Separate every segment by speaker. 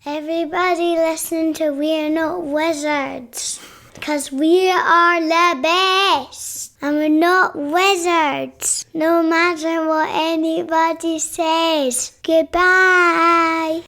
Speaker 1: Everybody listen to We're Not Wizards, because we are the best, and we're not wizards, no matter what anybody says. Goodbye.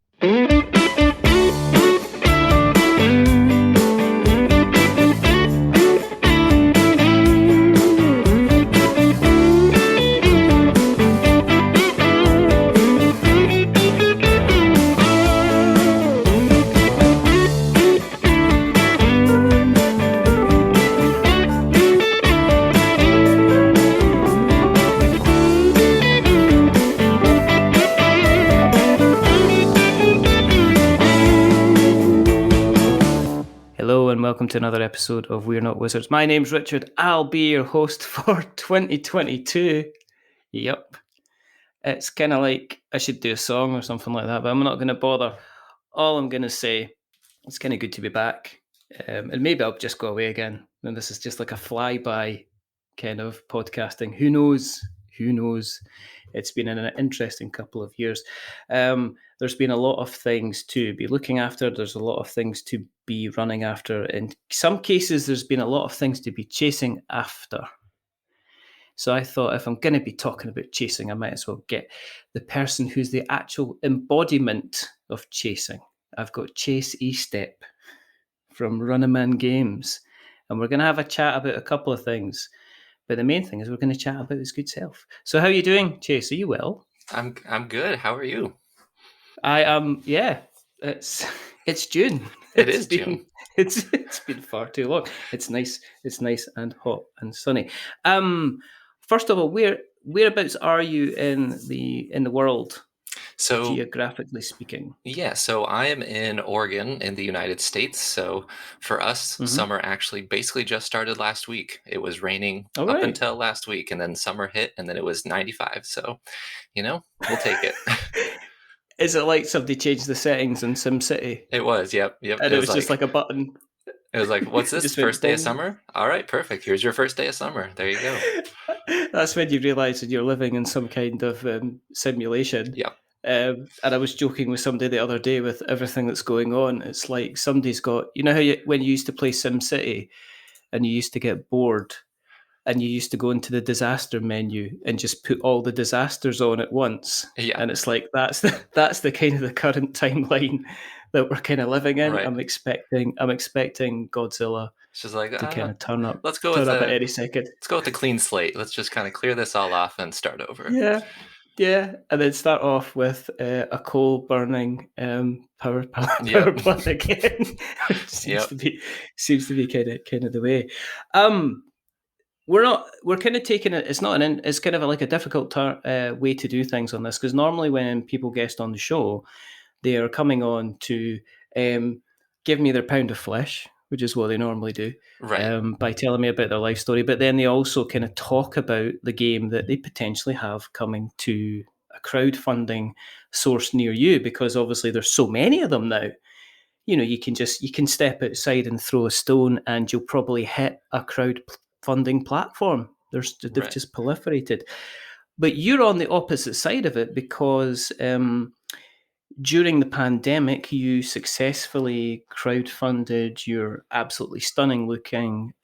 Speaker 2: Hello and welcome to another episode of We're Not Wizards. My name's Richard. I'll be your host for 2022. Yep. It's kind of like I should do a song or something like that, but I'm not going to bother. All I'm going to say, it's kind of good to be back. And maybe I'll just go away again. And this is just like a flyby kind of podcasting. Who knows? Who knows? It's been an interesting couple of years. There's been a lot of things to be looking after. There's a lot of things to be running after. In some cases, there's been a lot of things to be chasing after. So I thought if I'm going to be talking about chasing, I might as well get the person who's the actual embodiment of chasing. I've got Chase Estep from Runnaman Games, and we're going to have a chat about a couple of things. But the main thing is we're going to chat about his good self. So how are you doing, Chase? Are you well?
Speaker 3: I'm good. How are you?
Speaker 2: I am. Yeah, it's June.
Speaker 3: It's June.
Speaker 2: It's been far too long. It's nice. It's nice and hot and sunny. First of all, whereabouts are you in the world?
Speaker 3: So
Speaker 2: geographically speaking.
Speaker 3: Yeah, so I am in Oregon in the United States. So for us, summer actually basically just started last week. It was raining up until last week, and then summer hit, and then it was 95. So, we'll take it.
Speaker 2: Is it like somebody changed the settings in SimCity?
Speaker 3: It was, yep.
Speaker 2: And it was just like a button.
Speaker 3: It was like, what's this, first day of summer? All right, perfect. Here's your first day of summer. There you go.
Speaker 2: That's when you realise that you're living in some kind of simulation.
Speaker 3: Yeah.
Speaker 2: And I was joking with somebody the other day with everything that's going on. It's like somebody's got, you know how when you used to play SimCity and you used to get bored and you used to go into the disaster menu and just put all the disasters on at once.
Speaker 3: Yeah.
Speaker 2: And it's like, that's the kind of the current timeline that we're kind of living in.
Speaker 3: Right.
Speaker 2: I'm expecting Godzilla
Speaker 3: like,
Speaker 2: to kind of turn up
Speaker 3: at
Speaker 2: any second.
Speaker 3: Let's go with the clean slate. Let's just kind of clear this all off and start over.
Speaker 2: Yeah, and then start off with a coal burning power plant again. seems to be kind of the way. We're kind of taking it. It's kind of like a difficult way to do things on this, because normally when people guest on the show, they are coming on to give me their pound of flesh, which is what they normally do,
Speaker 3: right?
Speaker 2: By telling me about their life story. But then they also kind of talk about the game that they potentially have coming to a crowdfunding source near you, because obviously there's so many of them now. You can step outside and throw a stone and you'll probably hit a crowdfunding platform. They've just proliferated. But you're on the opposite side of it, because during the pandemic, you successfully crowdfunded your absolutely stunning looking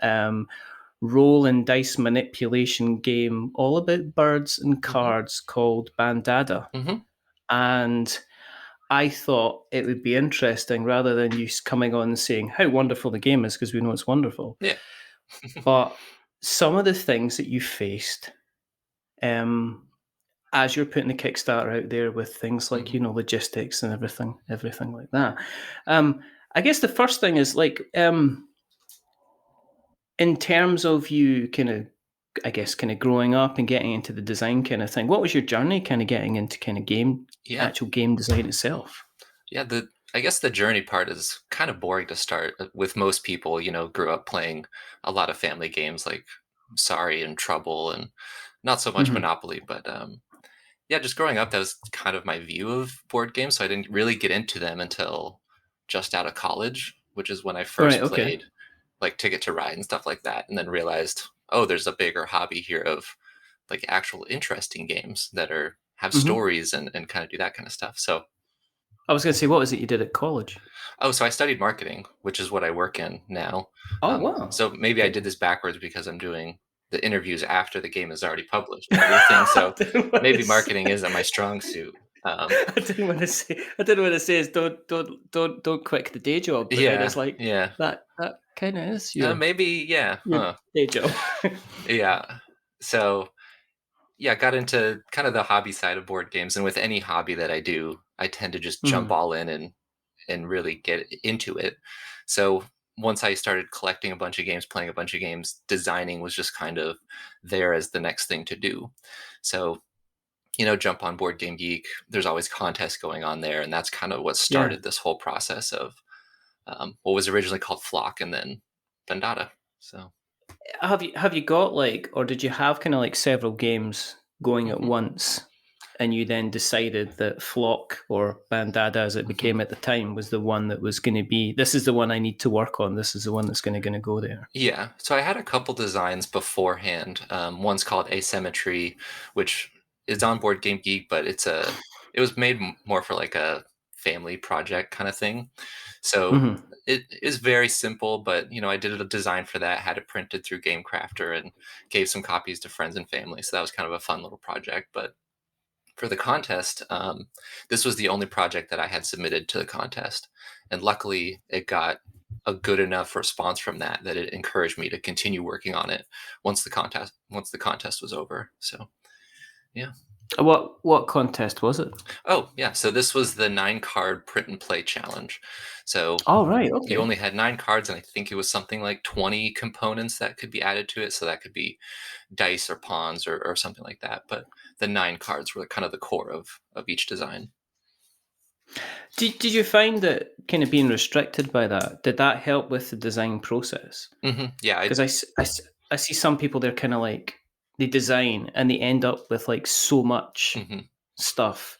Speaker 2: roll and dice manipulation game all about birds and cards called Bandada. And I thought it would be interesting, rather than you coming on and saying how wonderful the game is, because we know it's wonderful.
Speaker 3: Yeah.
Speaker 2: But some of the things that you faced as you're putting the Kickstarter out there with things like, logistics and everything like that. I guess the first thing is like, in terms of you kind of growing up and getting into the design kind of thing, what was your journey kind of getting into kind of actual game design itself?
Speaker 3: Yeah, I guess the journey part is kind of boring to start with. Most people, grew up playing a lot of family games like Sorry and Trouble, and not so much Monopoly, but just growing up, that was kind of my view of board games. So I didn't really get into them until just out of college, which is when I first played like Ticket to Ride and stuff like that, and then realized, oh, there's a bigger hobby here of like actual interesting games that have stories and kind of do that kind of stuff. So
Speaker 2: I was going to say, what was it you did at college?
Speaker 3: Oh, so I studied marketing, which is what I work in now.
Speaker 2: Oh, wow.
Speaker 3: So maybe I
Speaker 2: Okay.
Speaker 3: did this backwards because I'm doing the interviews after the game is already published and everything.
Speaker 2: I
Speaker 3: So
Speaker 2: didn't want to
Speaker 3: maybe
Speaker 2: say.
Speaker 3: marketing isn't my strong suit. Um,
Speaker 2: I didn't want to say. I didn't want to say is don't quit the day job. But then it's
Speaker 3: yeah,
Speaker 2: like
Speaker 3: yeah.
Speaker 2: that kind of is your
Speaker 3: Maybe, yeah,
Speaker 2: your
Speaker 3: huh?
Speaker 2: day job.
Speaker 3: Yeah. So yeah, got into kind of the hobby side of board games, and with any hobby that I do, I tend to just jump
Speaker 2: Mm,
Speaker 3: all in and really get into it. So once I started collecting a bunch of games, playing a bunch of games, designing was just kind of there as the next thing to do. So, jump on Board Game Geek. There's always contests going on there, and that's kind of what
Speaker 2: yeah.
Speaker 3: started this whole process of what was originally called Flock and then Bandada. So,
Speaker 2: Have you got like, or did you have kind of like several games going at
Speaker 3: mhm,
Speaker 2: once, and you then decided that Flock or Bandada, as it
Speaker 3: mhm.
Speaker 2: became at the time, was the one that was going to be? This is the one I need to work on. This is the one that's going to go there.
Speaker 3: Yeah, so I had a couple designs beforehand. One's called Asymmetry, which is on Board Game Geek, but it was made more for like a family project kind of thing. So
Speaker 2: Hmm.
Speaker 3: it is very simple, but I did a design for that, had it printed through Game Crafter, and gave some copies to friends and family. So that was kind of a fun little project. But for the contest, this was the only project that I had submitted to the contest, and luckily it got a good enough response from that it encouraged me to continue working on it once the contest was over. So yeah.
Speaker 2: What contest was it?
Speaker 3: Oh yeah, so this was the 9 card print and play challenge. So
Speaker 2: Oh, right.
Speaker 3: you
Speaker 2: Okay.
Speaker 3: only had 9 cards, and I think it was something like 20 components that could be added to it. So that could be dice or pawns or something like that. But the 9 cards were kind of the core of each design.
Speaker 2: Did you find that kind of being restricted by that, did that help with the design process?
Speaker 3: Yeah,
Speaker 2: Because I see some people, they're kind of like, they design and they end up with like so much
Speaker 3: mhm,
Speaker 2: stuff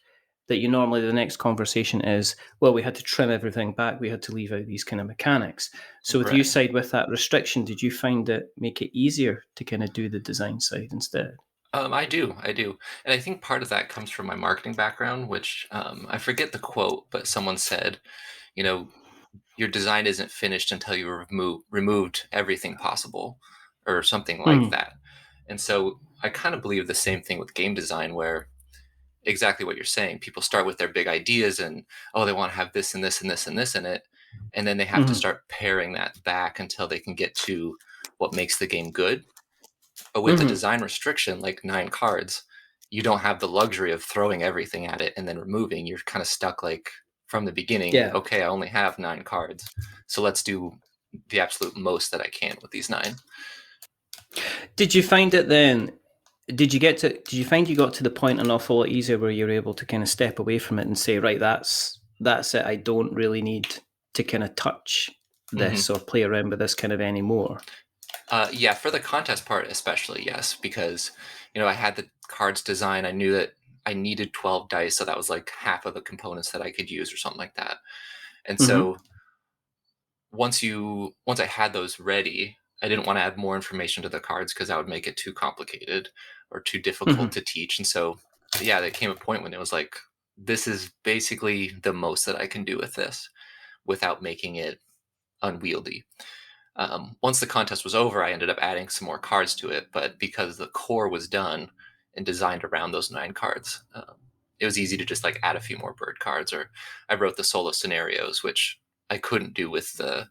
Speaker 2: that you normally, the next conversation is, well, we had to trim everything back. We had to leave out these kind of mechanics. So with you
Speaker 3: right.
Speaker 2: side with that restriction, did you find it make it easier to kind of do the design side instead?
Speaker 3: I do, and I think part of that comes from my marketing background, which I forget the quote, but someone said, you know, your design isn't finished until you removed everything possible, or something like
Speaker 2: Mm,
Speaker 3: that. And so I kind of believe the same thing with game design, where exactly what you're saying. People start with their big ideas and they want to have this and this and this and this in it, and then they have to
Speaker 2: mhm,
Speaker 3: start paring that back until they can get to what makes the game good. But with the
Speaker 2: mhm.
Speaker 3: design restriction, like 9 cards, you don't have the luxury of throwing everything at it and then removing. You're kind of stuck like from the beginning.
Speaker 2: Yeah.
Speaker 3: Okay, I only have 9 cards, so let's do the absolute most that I can with these 9.
Speaker 2: Did you find it then? Did you find you got to the point an awful lot easier where you're able to kind of step away from it and say, right, that's it. I don't really need to kind of touch
Speaker 3: Hmm.
Speaker 2: this or play around with this kind of anymore.
Speaker 3: Yeah, for the contest part especially, yes, because I had the cards design. I knew that I needed 12 dice, so that was like half of the components that I could use or something like that. And
Speaker 2: Mm-hmm.
Speaker 3: so once I had those ready, I didn't want to add more information to the cards because that would make it too complicated or too difficult
Speaker 2: Mm-hmm.
Speaker 3: to teach. And so yeah, there came a point when it was like, this is basically the most that I can do with this without making it unwieldy. Once the contest was over, I ended up adding some more cards to it, but because the core was done and designed around those 9 cards, it was easy to just like add a few more bird cards. Or I wrote the solo scenarios, which I couldn't do with the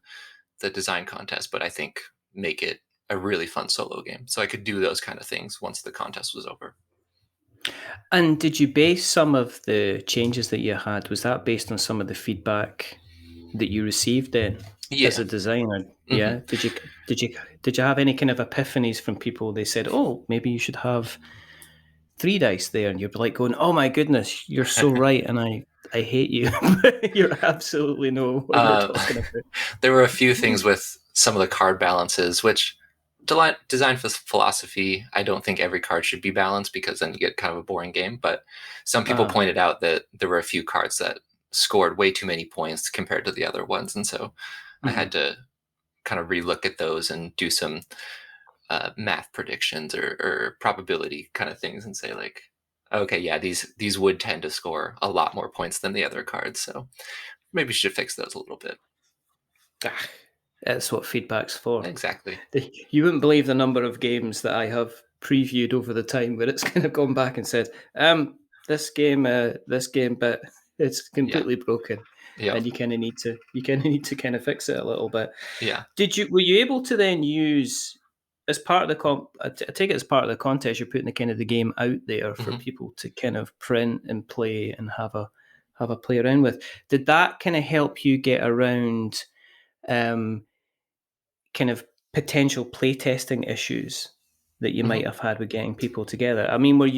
Speaker 3: design contest, but I think make it a really fun solo game. So I could do those kind of things once the contest was over.
Speaker 2: And did you base some of the changes that you had? Was that based on some of the feedback that you received then as
Speaker 3: Yeah.
Speaker 2: a designer?
Speaker 3: Hmm.
Speaker 2: Yeah. Did you have any kind of epiphanies from people? They said, "Oh, maybe you should have 3 dice there," and you're like going, "Oh my goodness, you're so right," and I hate you. You absolutely know what you're
Speaker 3: uh,
Speaker 2: talking about.
Speaker 3: there were a few things with some of the card balances, which design philosophy, I don't think every card should be balanced because then you get kind of a boring game. But some people
Speaker 2: Ah,
Speaker 3: pointed out that there were a few cards that scored way too many points compared to the other ones. And so I
Speaker 2: mhm.
Speaker 3: had to kind of relook at those and do some math predictions or probability kind of things and say like, okay, yeah, these would tend to score a lot more points than the other cards, so maybe you should fix those a little bit.
Speaker 2: That's what feedback's for.
Speaker 3: Exactly.
Speaker 2: You wouldn't believe the number of games that I have previewed over the time where it's kind of gone back and said, this game bit, it's completely broken,
Speaker 3: Yeah.
Speaker 2: and you kind of need to kind of fix it a little bit.
Speaker 3: Yeah.
Speaker 2: Were you able to then use, as part of the I take it as part of the contest, you're putting the game out there for people to kind of print and play and have a play around with. Did that kind of help you get around kind of potential playtesting issues that you might have had with getting people together? I mean, where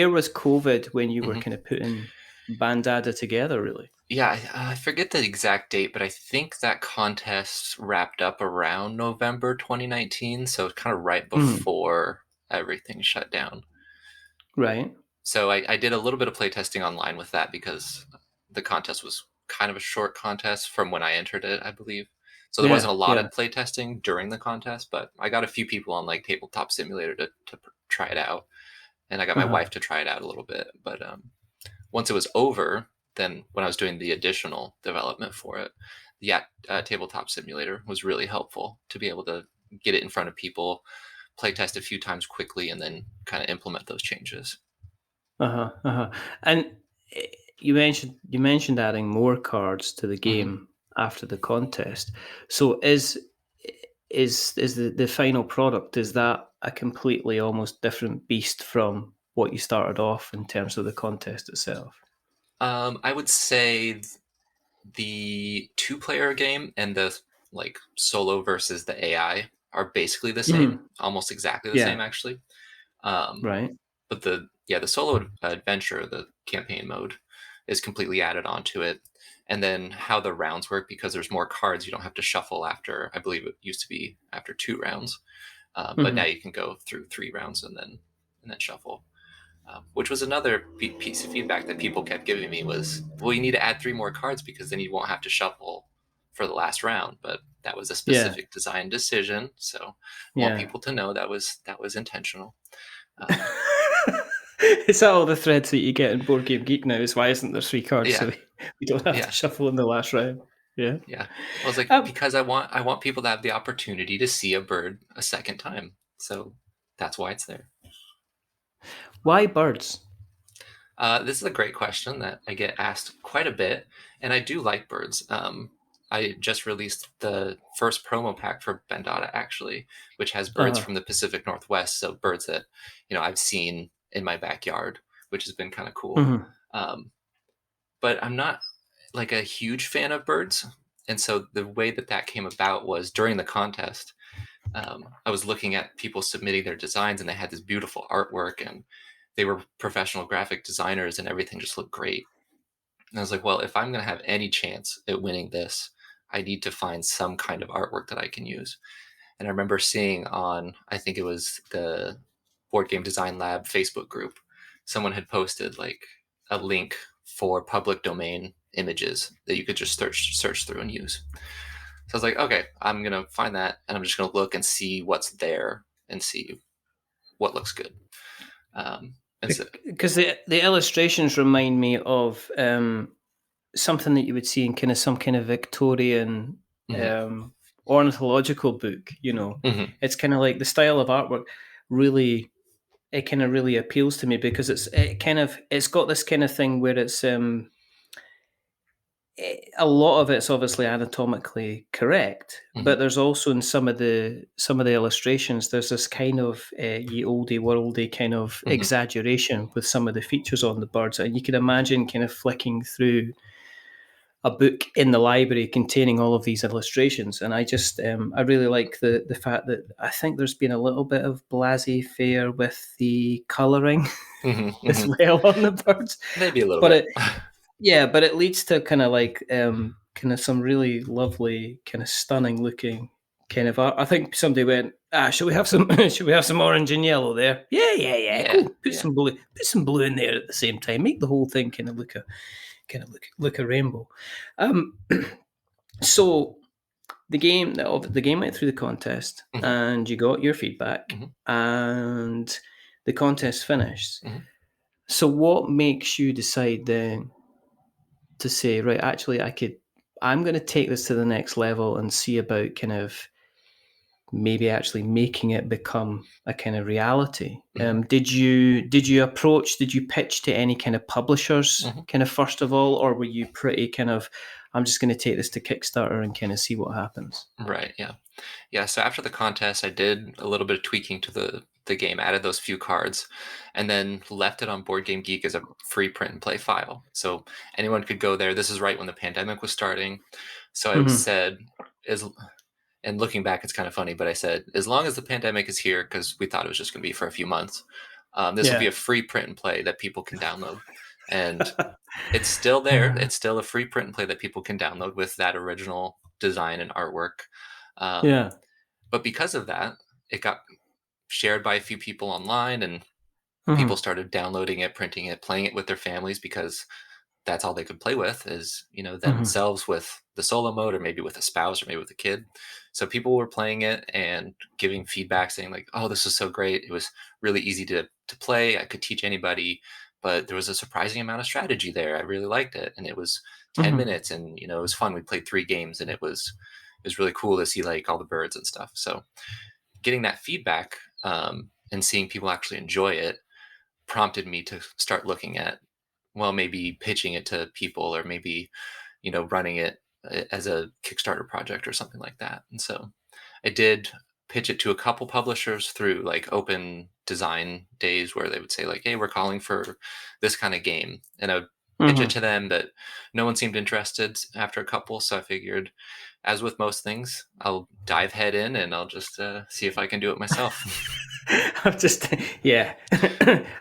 Speaker 2: was COVID when you were kind of putting Bandada together, really?
Speaker 3: Yeah, I forget the exact date, but I think that contest wrapped up around November 2019, so kind of right before everything shut down.
Speaker 2: Right.
Speaker 3: So I did a little bit of playtesting online with that because the contest was kind of a short contest from when I entered it, I believe. So there wasn't a lot of playtesting during the contest, but I got a few people on like Tabletop Simulator to try it out. And I got my wife to try it out a little bit. But once it was over, then when I was doing the additional development for it, Tabletop Simulator was really helpful to be able to get it in front of people, playtest a few times quickly, and then kind of implement those changes.
Speaker 2: And you mentioned adding more cards to the game after the contest. So is the final product, is that a completely almost different beast from what you started off in terms of the contest itself?
Speaker 3: I would say the 2-player game and the like solo versus the AI are basically the same, almost exactly the same actually.
Speaker 2: Right.
Speaker 3: But the solo adventure, the campaign mode, is completely added onto it. And then how the rounds work, because there's more cards, you don't have to shuffle after, I believe it used to be after 2 rounds. But now you can go through 3 rounds and then shuffle. Which was another piece of feedback that people kept giving me was, well, you need to add 3 more cards because then you won't have to shuffle for the last round. But that was a specific design decision, so I want people to know that was intentional.
Speaker 2: Is that all the threads that you get in Board Game Geek now? Is why isn't there 3 cards so we don't have to shuffle in the last round? Yeah.
Speaker 3: I was like, because I want people to have the opportunity to see a bird a second time, so that's why it's there.
Speaker 2: Why birds?
Speaker 3: This is a great question that I get asked quite a bit, and I do like birds. I just released the first promo pack for Bandada, actually, which has birds from the Pacific Northwest, so birds that I've seen in my backyard, which has been kind of cool. But I'm not like a huge fan of birds, and so the way that came about was during the contest. I was looking at people submitting their designs, and they had this beautiful artwork, and they were professional graphic designers, and everything just looked great. And I was like, well, if I'm going to have any chance at winning this, I need to find some kind of artwork that I can use. And I remember seeing on, I think it was the Board Game Design Lab Facebook group, someone had posted like a link for public domain images that you could just search through and use. So I was like, okay, I'm going to find that, and I'm just going to look and see what's there and see what looks good.
Speaker 2: Because the illustrations remind me of something that you would see in kind of some kind of Victorian ornithological book. It's kind of like the style of artwork really appeals to me, because it's got this kind of thing where it's a lot of it's obviously anatomically correct, but there's also in some of the illustrations, there's this kind of ye olde worldy kind of exaggeration with some of the features on the birds, and you can imagine kind of flicking through a book in the library containing all of these illustrations. And I just I really like the fact that I think there's been a little bit of laissez-faire with the colouring as well on the birds.
Speaker 3: Maybe a little bit.
Speaker 2: But it leads to kind of like kind of some really lovely, kind of stunning looking kind of art. I think somebody went, should we have some orange and yellow there? Yeah. Cool. Put some blue in there at the same time. Make the whole thing kind of look a rainbow. So the game went through the contest, and you got your feedback, and the contest finished. So what makes you decide then to say, right, actually, I'm going to take this to the next level and see about kind of maybe actually making it become a kind of reality. Did you pitch to any kind of publishers kind of first of all, or were you pretty kind of, I'm just going to take this to Kickstarter and kind of see what happens?
Speaker 3: Right. Yeah. So after the contest, I did a little bit of tweaking to the game, added those few cards, and then left it on Board Game Geek as a free print and play file. So anyone could go there. This is right when the pandemic was starting. So I said, and looking back, it's kind of funny, but I said, as long as the pandemic is here, because we thought it was just going to be for a few months, this will be a free print and play that people can download. And it's still there. It's still a free print and play that people can download with that original design and artwork. But because of that, it got shared by a few people online, and people started downloading it, printing it, playing it with their families, because that's all they could play with is, themselves with the solo mode, or maybe with a spouse, or maybe with a kid. So people were playing it and giving feedback saying like, oh, this was so great. It was really easy to play. I could teach anybody, but there was a surprising amount of strategy there. I really liked it. And it was 10 minutes, and, it was fun. We played 3 games, and it was really cool to see like all the birds and stuff. So getting that feedback, and seeing people actually enjoy it prompted me to start looking at, well, maybe pitching it to people, or maybe, running it as a Kickstarter project or something like that. And so I did pitch it to a couple publishers through like open design days, where they would say like, hey, we're calling for this kind of game. And I would pitch it to them, but no one seemed interested after a couple. So I figured, as with most things, I'll dive head in, and I'll just see if I can do it myself.
Speaker 2: I'll just,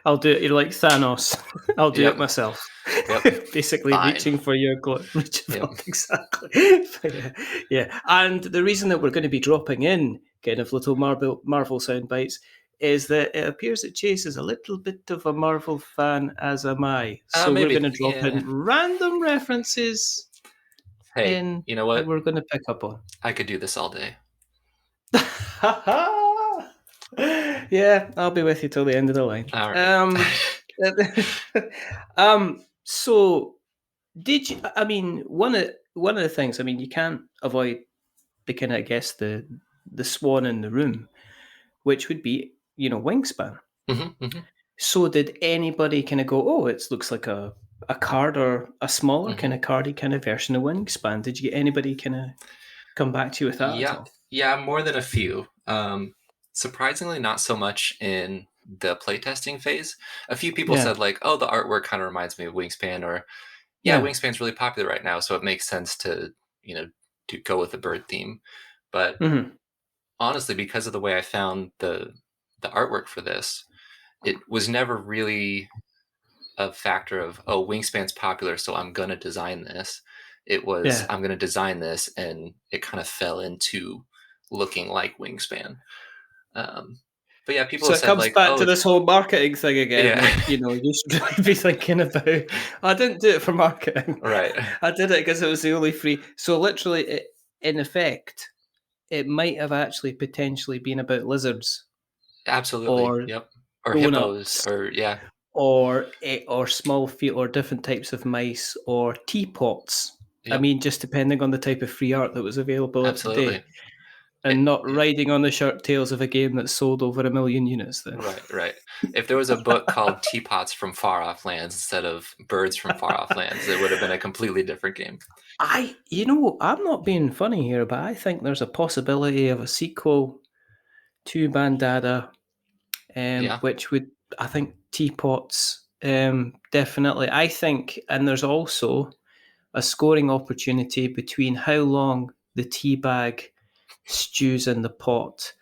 Speaker 2: I'll do it. You're like Thanos. I'll do it myself. Basically,
Speaker 3: Fine.
Speaker 2: reaching for your exactly. Yeah. And the reason that we're going to be dropping in kind of little Marvel sound bites is that it appears that Chase is a little bit of a Marvel fan, as am I. So we're going to drop in random references.
Speaker 3: Hey, you know what?
Speaker 2: That we're going to pick up on.
Speaker 3: I could do this all day.
Speaker 2: Yeah, I'll be with you till the end of the line.
Speaker 3: All right.
Speaker 2: So did you? I mean, one of the things. I mean, you can't avoid the kind of, I guess, the swan in the room, which would be, Wingspan. So did anybody kind of go, oh, it looks like a card, or a smaller kind of cardy kind of version of Wingspan? Did you get anybody kind of come back to you with that at all?
Speaker 3: Yeah, more than a few. Surprisingly, not so much in the playtesting phase. A few people said like, oh, the artwork kind of reminds me of Wingspan, or Wingspan's really popular right now, so it makes sense to, to go with the bird theme. But honestly, because of the way I found the artwork for this, it was never really a factor of, oh, Wingspan's popular, so I'm gonna design this. It was, I'm gonna design this, and it kind of fell into looking like Wingspan. But yeah, people
Speaker 2: so
Speaker 3: said,
Speaker 2: it comes
Speaker 3: like,
Speaker 2: back to this whole marketing thing again.
Speaker 3: Yeah.
Speaker 2: Like, you should be thinking about, I didn't do it for marketing.
Speaker 3: Right.
Speaker 2: I did it because it was the only free. So literally, in effect, it might have actually potentially been about lizards.
Speaker 3: Absolutely. Or
Speaker 2: donuts,
Speaker 3: hippos,
Speaker 2: or small feet, or different types of mice, or teapots. I mean, just depending on the type of free art that was available at the day. And not riding on the sharp tails of a game that sold over 1 million units then.
Speaker 3: Right. If there was a book called Teapots from Far Off Lands instead of Birds from Far Off Lands, it would have been a completely different game.
Speaker 2: I'm not being funny here, but I think there's a possibility of a sequel to Bandada, which would, I think, Teapots, definitely. I think, and there's also a scoring opportunity between how long the tea bag stews in the pot,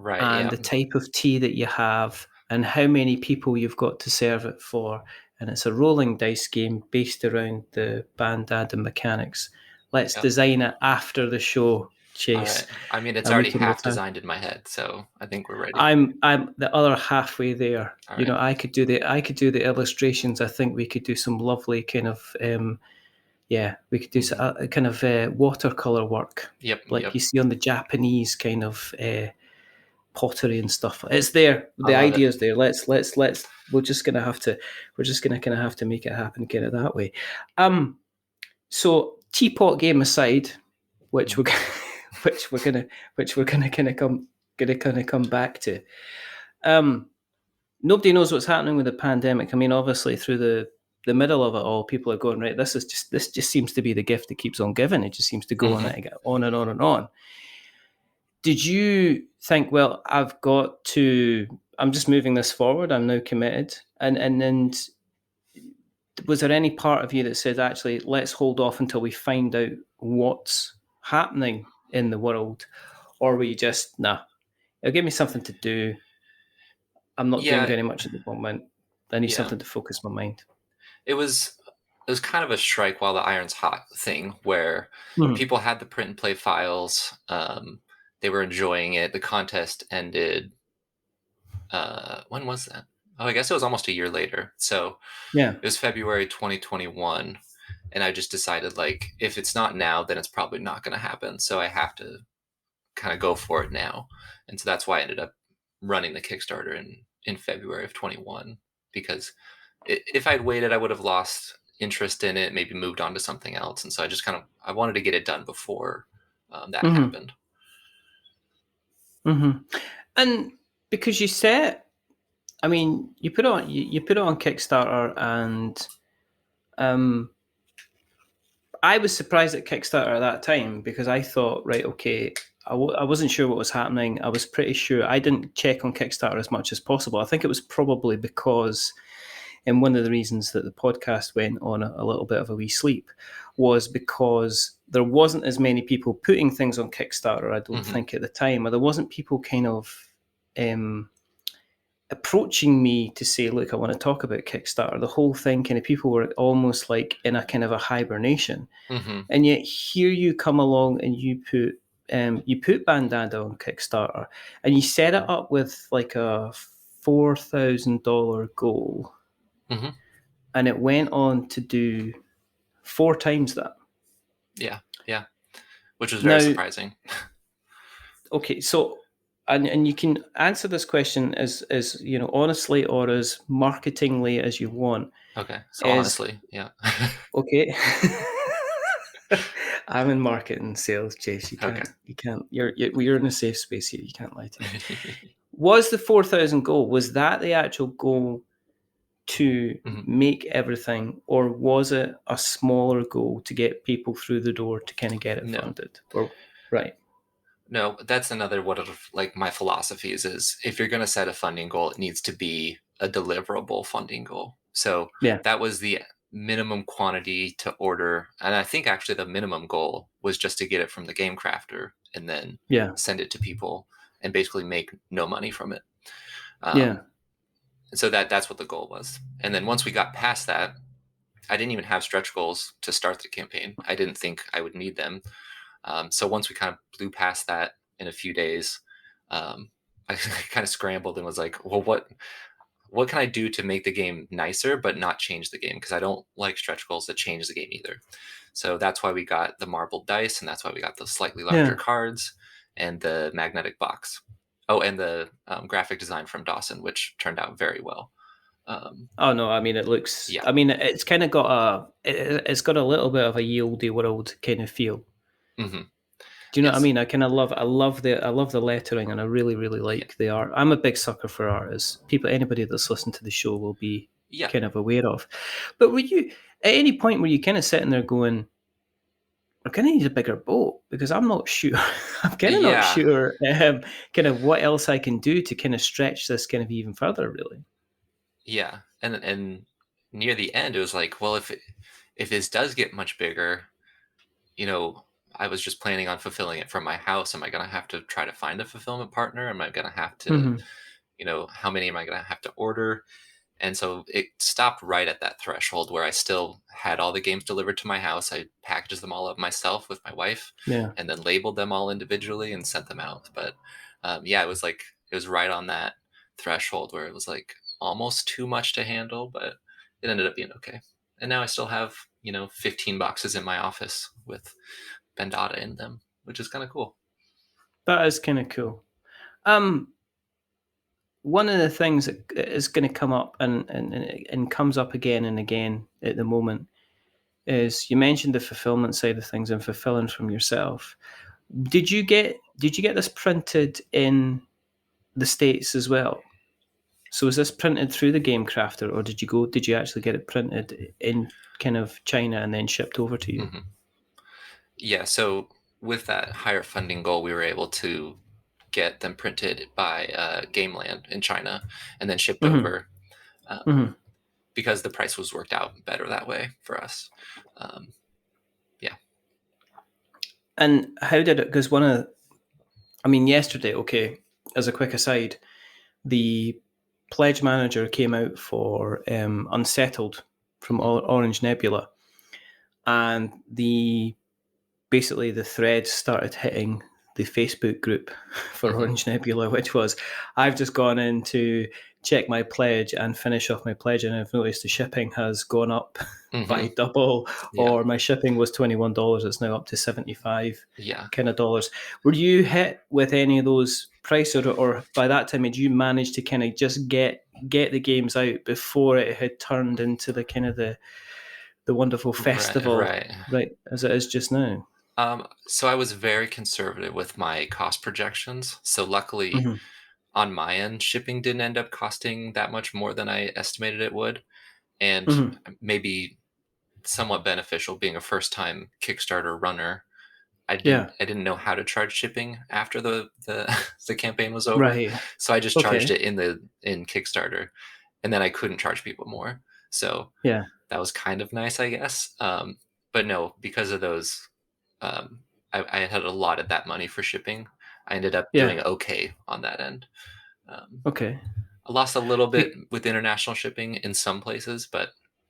Speaker 2: and the type of tea that you have, and how many people you've got to serve it for. And it's a rolling dice game based around the Bandada mechanics. Let's design it after the show, Chase.
Speaker 3: Right. I mean, it's already half designed in my head, so I think we're ready.
Speaker 2: I'm the other halfway there. Right. I could do the illustrations. I think we could do some lovely kind of we could do a kind of watercolor work, you see on the Japanese kind of pottery and stuff. It's there. The idea's there. Let's. We're just gonna kind of have to make it happen, kind of that way. So teapot game aside, which we're gonna kind of come back to. Nobody knows what's happening with the pandemic. I mean, obviously, through the middle of it all, people are going, right, this just seems to be the gift that keeps on giving. It just seems to go on and on and on and on. Did you think, well, I'm just moving this forward, I'm now committed? And was there any part of you that said, actually, let's hold off until we find out what's happening in the world? Or were you just, nah, it'll give me something to do. I'm not doing very much at the moment. I need something to focus my mind.
Speaker 3: It was kind of a strike while the iron's hot thing where people had the print and play files. They were enjoying it. The contest ended. When was that? Oh, I guess it was almost a year later. So it was February 2021. And I just decided, like, if it's not now, then it's probably not going to happen. So I have to kind of go for it now. And so that's why I ended up running the Kickstarter in February of 21, because if I'd waited, I would have lost interest in it, maybe moved on to something else. And so I just I wanted to get it done before that happened.
Speaker 2: And because you said, I mean, you put it on Kickstarter, and I was surprised at Kickstarter at that time, because I thought, right, okay, I wasn't sure what was happening. I was pretty sure I didn't check on Kickstarter as much as possible. I think it was probably because, and one of the reasons that the podcast went on a little bit of a wee sleep was because there wasn't as many people putting things on Kickstarter, I don't think, at the time, or there wasn't people kind of approaching me to say, look, I want to talk about Kickstarter. The whole thing, kind of, people were almost like in a kind of a hibernation. And yet here you come along and you put Bandada on Kickstarter, and you set it up with like a $4,000 goal. And it went on to do 4 times that.
Speaker 3: Yeah. Which was very surprising.
Speaker 2: Okay, so and you can answer this question as honestly or as marketingly as you want.
Speaker 3: Okay, so honestly, yeah.
Speaker 2: Okay. I'm in marketing sales, Chase. You can't. You're in a safe space here. You can't lie to me. Was the 4,000 goal? Was that the actual goal to make everything, or was it a smaller goal to get people through the door to kind of get it funded? Or right?
Speaker 3: No, that's another one of like my philosophies is if you're going to set a funding goal, it needs to be a deliverable funding goal. So that was the minimum quantity to order. And I think actually the minimum goal was just to get it from the game crafter and then send it to people and basically make no money from it. So that's what the goal was. And then once we got past that, I didn't even have stretch goals to start the campaign. I didn't think I would need them. So once we kind of blew past that in a few days, I kind of scrambled and was like, well, what can I do to make the game nicer but not change the game? Because I don't like stretch goals that change the game either. So that's why we got the marbled dice, and that's why we got the slightly larger cards and the magnetic box. Oh, and the graphic design from Dawson, which turned out very well.
Speaker 2: Oh no, I mean, it looks. I mean, it's kind of got it's got a little bit of a Yieldy World kind of feel. Do you know what I mean? I kind of love the lettering, and I really, really like the art. I'm a big sucker for art, as anybody that's listened to the show will be kind of aware of. But were you at any point were you kind of sitting there going, I'm going to need a bigger boat, because I'm not sure. I'm kind of not sure kind of what else I can do to kind of stretch this kind of even further, really.
Speaker 3: Yeah, and near the end, it was like, well, if this does get much bigger, I was just planning on fulfilling it from my house. Am I going to have to try to find a fulfillment partner? Am I going to have to, how many am I going to have to order? And so it stopped right at that threshold where I still had all the games delivered to my house. I packaged them all up myself with my wife, and then labeled them all individually and sent them out. But it was right on that threshold where it was like almost too much to handle, but it ended up being okay. And now I still have, 15 boxes in my office with Bandada in them, which is kind of cool.
Speaker 2: That is kind of cool. one of the things that is going to come up and comes up again and again at the moment is, you mentioned the fulfillment side of things and fulfilling from yourself. Did you get this printed in the States as well? So was this printed through the Game Crafter, or did you actually get it printed in kind of China and then shipped over to you?
Speaker 3: Mm-hmm. Yeah, so with that higher funding goal, we were able to get them printed by Gameland in China and then shipped over, because the price was worked out better that way for us. Yeah.
Speaker 2: And how did it? Because yesterday, okay, as a quick aside, the pledge manager came out for Unsettled from Orange Nebula, and basically the threads started hitting the Facebook group for Orange Nebula, which was, I've just gone in to check my pledge and finish off my pledge, and I've noticed the shipping has gone up by double, or my shipping was $21, it's now up to $75 kind of dollars. Were you hit with any of those prices, or by that time did you manage to kind of just get the games out before it had turned into the kind of the wonderful festival, right, as it is just now?
Speaker 3: So I was very conservative with my cost projections. So luckily, on my end, shipping didn't end up costing that much more than I estimated it would. And maybe somewhat beneficial, being a first-time Kickstarter runner, I didn't know how to charge shipping after the the campaign was over.
Speaker 2: Right.
Speaker 3: So I just charged it in Kickstarter, and then I couldn't charge people more. So that was kind of nice, I guess. But no, because of those, I had allotted that money for shipping. I ended up doing okay on that end. I lost a little bit with international shipping in some places, but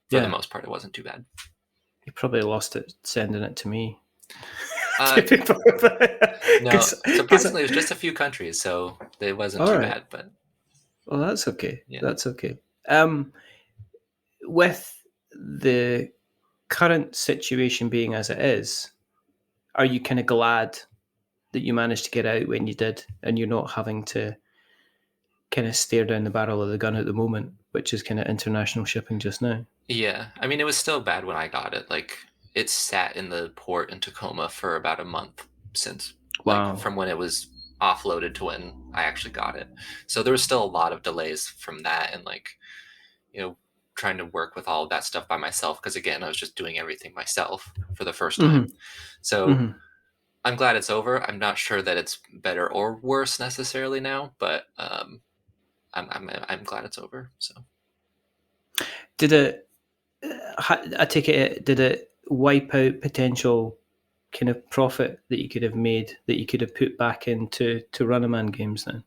Speaker 3: for the most part, it wasn't too bad.
Speaker 2: You probably lost it sending it to me.
Speaker 3: No, surprisingly, it was just a few countries, so it wasn't too bad. But
Speaker 2: well, that's okay. Yeah. That's okay. With the current situation being as it is, are you kind of glad that you managed to get out when you did, and you're not having to kind of stare down the barrel of the gun at the moment, which is kind of international shipping just now?
Speaker 3: Yeah, I mean, it was still bad when I got it. Like, it sat in the port in Tacoma for about a month since, like, from when it was offloaded to when I actually got it. So there was still a lot of delays from that, and like, trying to work with all of that stuff by myself, because again, I was just doing everything myself for the first time. So I'm glad it's over. I'm not sure that it's better or worse necessarily now, but I'm glad it's over. So
Speaker 2: did it? I take it. Did it wipe out potential kind of profit that you could have made, that you could have put back into Runnaman games then?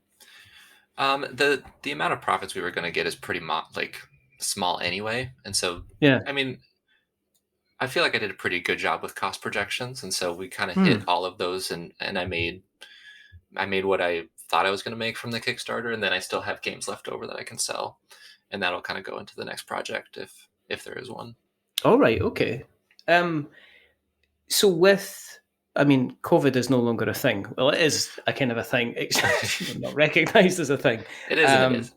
Speaker 3: The amount of profits we were going to get is pretty small anyway, and so I mean, I feel like I did a pretty good job with cost projections, and so we kind of hit all of those, and I made what I thought I was going to make from the Kickstarter, and then I still have games left over that I can sell, and that'll kind of go into the next project if there is one.
Speaker 2: All right. Okay. So COVID is no longer a thing. Well, it is a kind of a thing. It's not recognized as a thing.
Speaker 3: It is. And it is.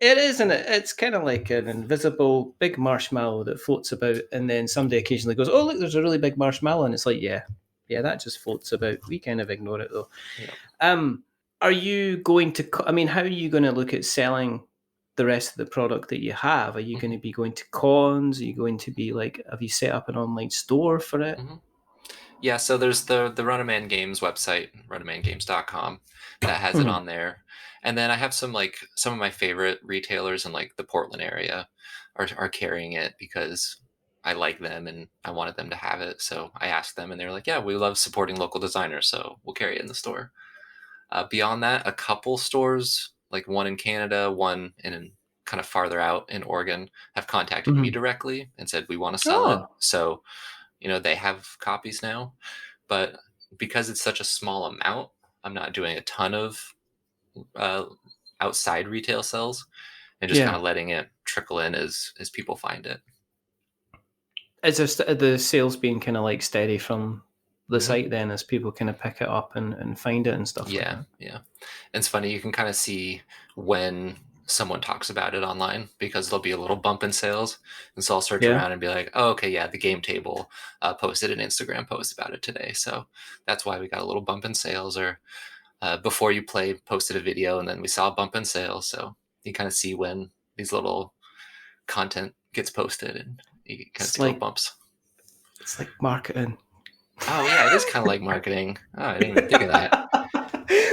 Speaker 2: It is, and it's kind of like an invisible big marshmallow that floats about, and then somebody occasionally goes, "Oh, look, there's a really big marshmallow," and it's like, yeah, that just floats about. We kind of ignore it though. Yeah. Are you going to? How are you going to look at selling the rest of the product that you have? Are you going to be going to cons? Are you going to be have you set up an online store for it?
Speaker 3: Yeah, so there's the Runnaman Games website, runnamangames.com, that has it on there. And then I have some of my favorite retailers in the Portland area are carrying it because I like them and I wanted them to have it. So I asked them and they were like, yeah, we love supporting local designers, so we'll carry it in the store. Beyond that, a couple stores, like one in Canada, one in kind of farther out in Oregon, have contacted me directly and said, we want to sell it. So, they have copies now. But because it's such a small amount, I'm not doing a ton of outside retail sales and just kind of letting it trickle in as people find it.
Speaker 2: Is the sales being kind of steady from the site then as people kind of pick it up and find it and stuff like that.
Speaker 3: Yeah. And it's funny, you can kind of see when someone talks about it online because there'll be a little bump in sales. And so I'll search around and be like, oh, okay, yeah, the Game Table posted an Instagram post about it today. So that's why we got a little bump in sales. Or Before You Play posted a video and then we saw a bump in sales. So you kind of see when these little content gets posted and you kind of see little bumps.
Speaker 2: It's like marketing.
Speaker 3: Oh, yeah, it is kind of like marketing. Oh, I didn't even think of that.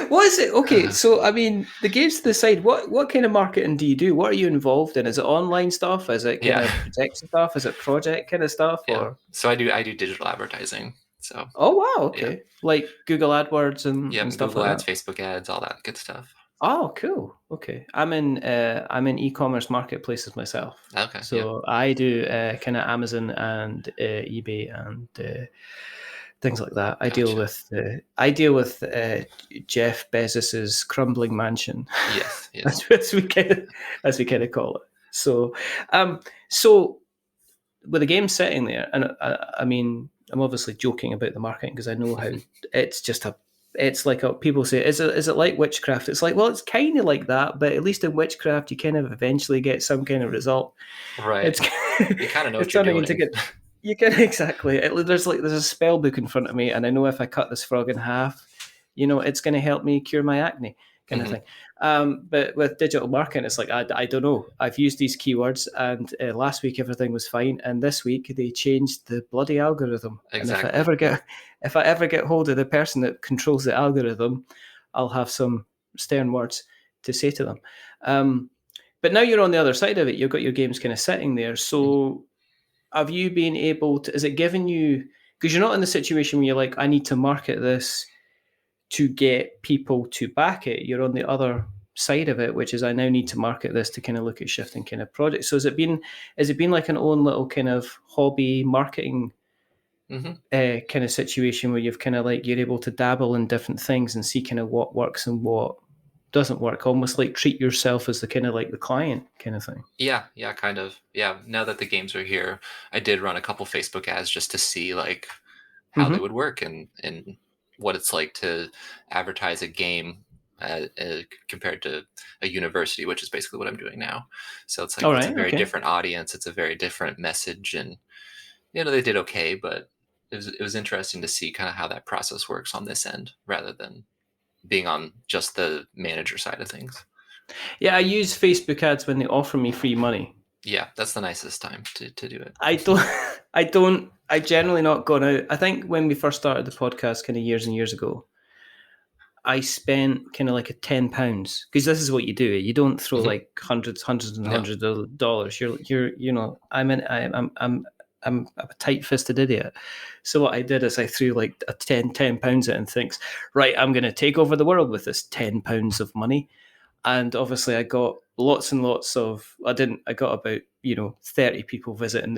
Speaker 2: What is it? Okay, so I mean, the games to the side. What kind of marketing do you do? What are you involved in? Is it online stuff? Is it kind of projection stuff? Is it project kind of stuff?
Speaker 3: Yeah.
Speaker 2: Or
Speaker 3: so I do digital advertising. So
Speaker 2: oh wow, okay, like Google AdWords and stuff
Speaker 3: Google
Speaker 2: like
Speaker 3: ads,
Speaker 2: that.
Speaker 3: Facebook ads, all that good stuff.
Speaker 2: Oh, cool. Okay, I'm in e-commerce marketplaces myself.
Speaker 3: Okay,
Speaker 2: so I do kind of Amazon and eBay and things like that.
Speaker 3: Gotcha.
Speaker 2: I deal with Jeff Bezos's crumbling mansion.
Speaker 3: Yes.
Speaker 2: as we kind of call it. So, so with the game sitting there, and I mean, I'm obviously joking about the marketing because I know how it's like people say, is it like witchcraft? It's like, well, it's kind of like that, but at least in witchcraft, you kind of eventually get some kind of result.
Speaker 3: Right. You kind of know what you're doing.
Speaker 2: You can exactly. There's a spell book in front of me, and I know if I cut this frog in half, it's going to help me cure my acne, kind of thing. But with digital marketing, it's like I don't know. I've used these keywords, and last week everything was fine, and this week they changed the bloody algorithm.
Speaker 3: Exactly.
Speaker 2: And if I ever get hold of the person that controls the algorithm, I'll have some stern words to say to them. But now you're on the other side of it. You've got your games kind of sitting there, so. Have you been able to, is it giving you, because you're not in the situation where you're like, I need to market this to get people to back it. You're on the other side of it, which is I now need to market this to kind of look at shifting kind of projects. So has it been like an own little kind of hobby marketing kind of situation where you've kind of like, you're able to dabble in different things and see kind of what works and what doesn't work, almost like treat yourself as the kind of like the client kind of thing?
Speaker 3: Yeah, kind of. Yeah, now that the games are here, I did run a couple Facebook ads just to see like how they would work and what it's like to advertise a game compared to a university, which is basically what I'm doing now. So it's like it's a very different audience. It's a very different message, and they did okay, but it was interesting to see kind of how that process works on this end rather than being on just the manager side of things.
Speaker 2: Yeah, I use Facebook ads when they offer me free money.
Speaker 3: Yeah, that's the nicest time to do it.
Speaker 2: I generally not gone out. I think when we first started the podcast kind of years and years ago, I spent kind of like £10 because this is what you do. You don't throw like hundreds and hundreds of dollars. I'm a tight-fisted idiot. So what I did is I threw like a £10 at it and thinks, right, I'm going to take over the world with this £10 of money. And obviously I got lots and lots of, I got about, 30 people visiting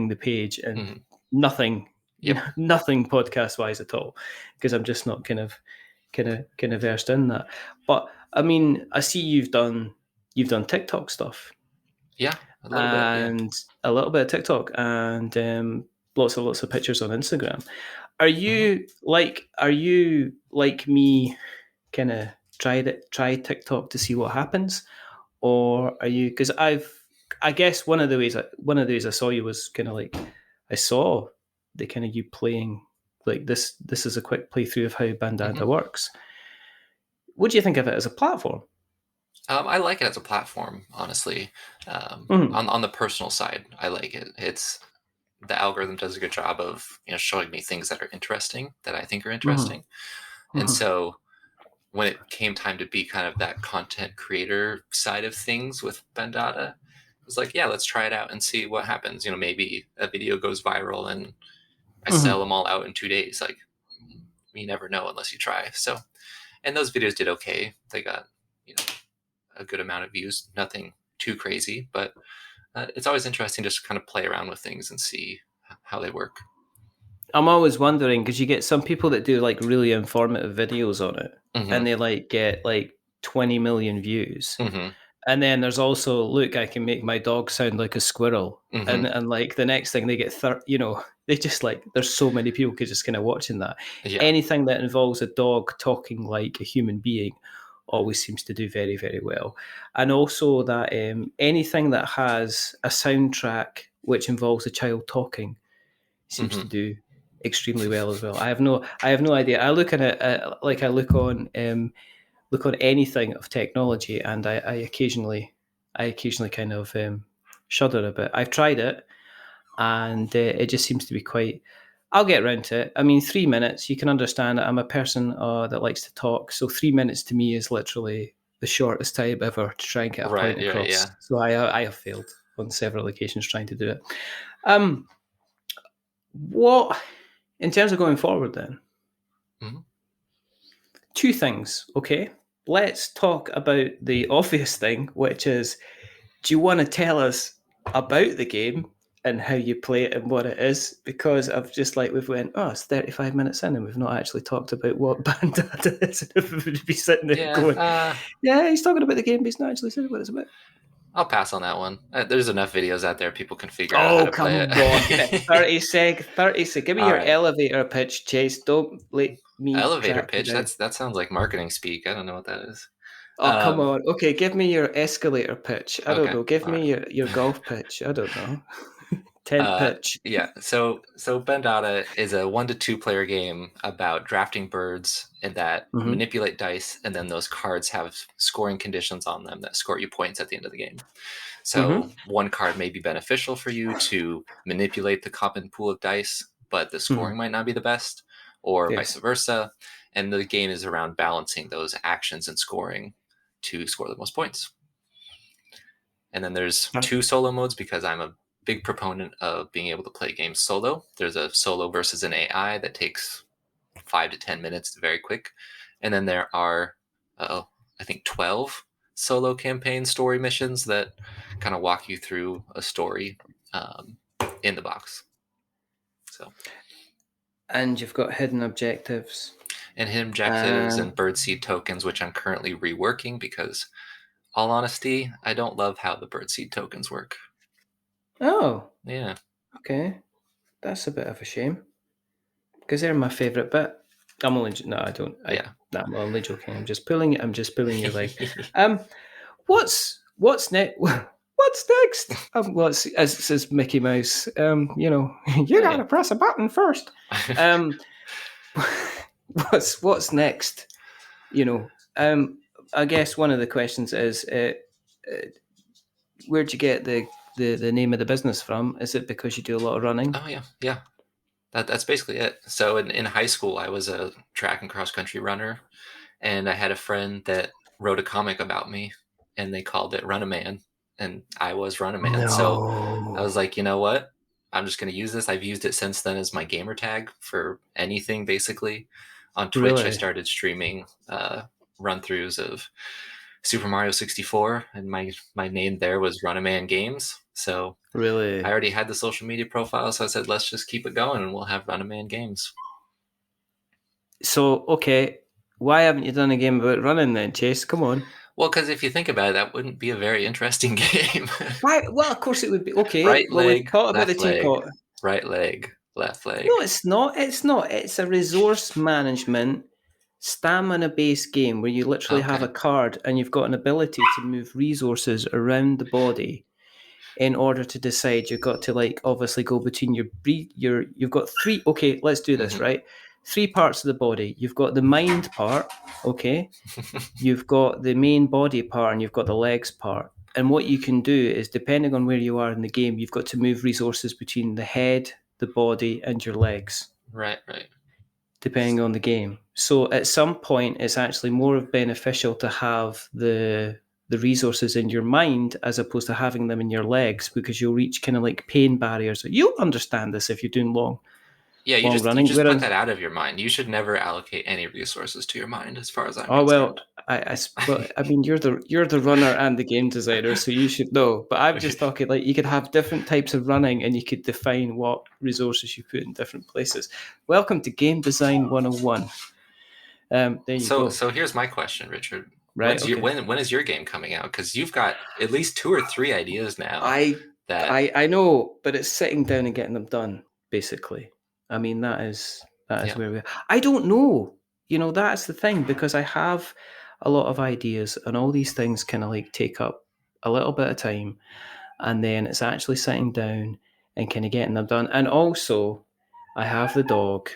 Speaker 2: the page and nothing podcast wise at all, because I'm just not kind of versed in that. But I mean, I see you've done TikTok stuff.
Speaker 3: Yeah.
Speaker 2: A little bit of TikTok and lots of pictures on Instagram. Are you like me kind of try TikTok to see what happens, or are you, because I guess one of the ways I saw you was kind of like I saw the kind of you playing like this is a quick playthrough of how Bandada works. What do you think of it as a platform?
Speaker 3: I like it as a platform, honestly. On the personal side, I like it. It's the algorithm does a good job of showing me things that are interesting, that I think are interesting. And so when it came time to be kind of that content creator side of things with Bandada, it was like, yeah, let's try it out and see what happens. Maybe a video goes viral and I sell them all out in 2 days. Like, you never know unless you try. So, and those videos did okay. They got, a good amount of views, nothing too crazy, but it's always interesting just to kind of play around with things and see how they work.
Speaker 2: I'm always wondering, because you get some people that do like really informative videos on it and they like get like 20 million views. And then there's also, look, I can make my dog sound like a squirrel. And like the next thing they get, they just like, there's so many people just kind of watching that.
Speaker 3: Yeah.
Speaker 2: Anything that involves a dog talking like a human being always seems to do very, very well. And also that anything that has a soundtrack which involves a child talking seems to do extremely well as well. I have no idea. I look at it like I look on anything of technology, and I occasionally kind of shudder a bit. I've tried it, and it just seems to be quite. I'll get around to it. I mean, 3 minutes, you can understand it. I'm a person that likes to talk, so 3 minutes to me is literally the shortest time ever to try and get a point across.
Speaker 3: Yeah.
Speaker 2: So I have failed on several occasions trying to do it. What, in terms of going forward then? Two things, okay? Let's talk about the obvious thing, which is, do you want to tell us about the game and how you play it and what it is? Because I've just like, we've went, it's 35 minutes in and we've not actually talked about what Bandada is. And if we would be sitting there going, yeah, he's talking about the game, but he's not actually saying what it's about.
Speaker 3: I'll pass on that one. There's enough videos out there people can figure out how to play it.
Speaker 2: On. 30 sec. Give me your elevator pitch, Chase. Don't let me.
Speaker 3: Elevator pitch? That sounds like marketing speak. I don't know what that is.
Speaker 2: Oh, come on. Okay, give me your escalator pitch. I don't know. Give me your golf pitch. I don't know. Tent pitch.
Speaker 3: Yeah. So Bandada is a 1 to 2 player game about drafting birds and that manipulate dice, and then those cards have scoring conditions on them that score you points at the end of the game. So one card may be beneficial for you to manipulate the common pool of dice, but the scoring might not be the best, or vice versa. And the game is around balancing those actions and scoring to score the most points. And then there's 2 solo modes, because I'm a big proponent of being able to play games solo. There's a solo versus an AI that takes 5 to 10 minutes, very quick. And then there are, I think 12 solo campaign story missions that kind of walk you through a story in the box. So,
Speaker 2: and you've got hidden objectives.
Speaker 3: And hidden objectives and birdseed tokens, which I'm currently reworking because, all honesty, I don't love how the birdseed tokens work.
Speaker 2: Oh.
Speaker 3: Yeah.
Speaker 2: Okay. That's a bit of a shame. Because they're my favourite bit. I'm only... No, I don't... I'm only joking. I'm just pulling your leg. What's next? What's next? As says Mickey Mouse, you gotta press a button first. What's next? I guess one of the questions is, where'd you get the name of the business from? Is it because you do a lot of running?
Speaker 3: Oh yeah. That's basically it. So in high school, I was a track and cross country runner, and I had a friend that wrote a comic about me, and they called it Runnaman, and I was Runnaman. No. So I was like, you know what? I'm just going to use this. I've used it since then as my gamer tag for anything, basically. On Twitch, really? I started streaming run-throughs of Super Mario 64, and my name there was Runnaman Games. So
Speaker 2: really,
Speaker 3: I already had the social media profile, so I said, let's just keep it going, and we'll have Runnaman Games.
Speaker 2: So, okay, why haven't you done a game about running then, Chase? Come on.
Speaker 3: Well, because if you think about it, that wouldn't be a very interesting game.
Speaker 2: Why? Well, of course it would be. Okay,
Speaker 3: right leg,
Speaker 2: talk about the
Speaker 3: leg,
Speaker 2: teapot.
Speaker 3: Right leg, left leg.
Speaker 2: No, it's not. It's a resource management, stamina-based game where you literally have a card and you've got an ability to move resources around the body in order to decide. You've got to obviously go between you've got 3. Okay, let's do this, right? 3 parts of the body. You've got the mind part, okay? You've got the main body part, and you've got the legs part. And what you can do is, depending on where you are in the game, you've got to move resources between the head, the body, and your legs.
Speaker 3: Right.
Speaker 2: Depending on the game. So at some point, it's actually more beneficial to have the resources in your mind as opposed to having them in your legs, because you'll reach kind of pain barriers. You'll understand this if you're doing long.
Speaker 3: Yeah, you just put that out of your mind. You should never allocate any resources to your mind, as far as I'm concerned.
Speaker 2: Well, I mean, you're the runner and the game designer, so you should know. But I'm just talking you could have different types of running, and you could define what resources you put in different places. Welcome to Game Design 101. There you go.
Speaker 3: So here's my question, Richard.
Speaker 2: Right.
Speaker 3: When is your game coming out? Because you've got at least 2 or 3 ideas now.
Speaker 2: I know, but it's sitting down and getting them done. basically. I mean, that is
Speaker 3: Yeah.
Speaker 2: where we are. I don't know. That's the thing, because I have a lot of ideas, and all these things kind of like take up a little bit of time, and then it's actually sitting down and kind of getting them done. And also, I have the dog,